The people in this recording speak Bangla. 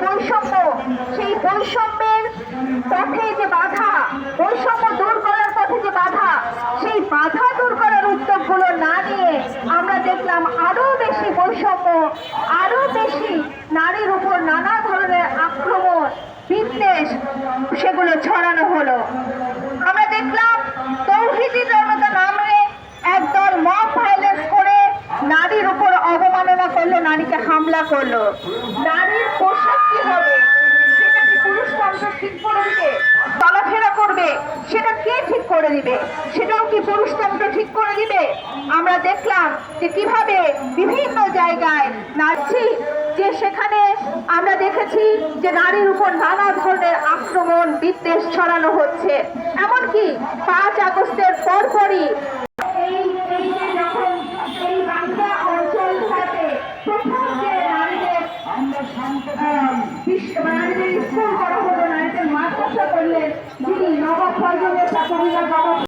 বৈষম্য, সেই বৈষম্যের পথে যে বাধা, বৈষম্য দূর করার পথে যে বাধা, সেই বাধা দূর করার উদ্যোগগুলো না নিয়ে আমরা দেখলাম আরো বেশি বৈষম্য, আরো বেশি নারীর উপর নানা ধরনের আক্রমণ, বিদ্বেষ সেগুলো ছড়ানো হলো। আমরা দেখলাম তৌহিদি জনতা নামে একদল মব ভায়োলেন্স করে নারীর উপর অবমাননা করলো, নারীকে হামলা করলো। নারীর পোশাক কি হবে সেটা কি পুরুষতন্ত্র ঠিক করে দিবে? চলাফেরা করবে সেটা কে ঠিক করে দিবে? সেটাও কি পুরুষতন্ত্র ঠিক করে দিবে? আমরা দেখলাম যে কিভাবে বিভিন্ন জায়গায় নাচছি, যে সেখানে আমরা দেখেছি যে নারীর উপর নানা ধরনের আক্রমণ, বিদ্বেষ ছড়ানো হচ্ছে। এমনকি 5 আগস্টের পরপরই স্কুল করা হলো, নারীদের মাদ্রাসা করলেন, যিনি নবাব ফজলের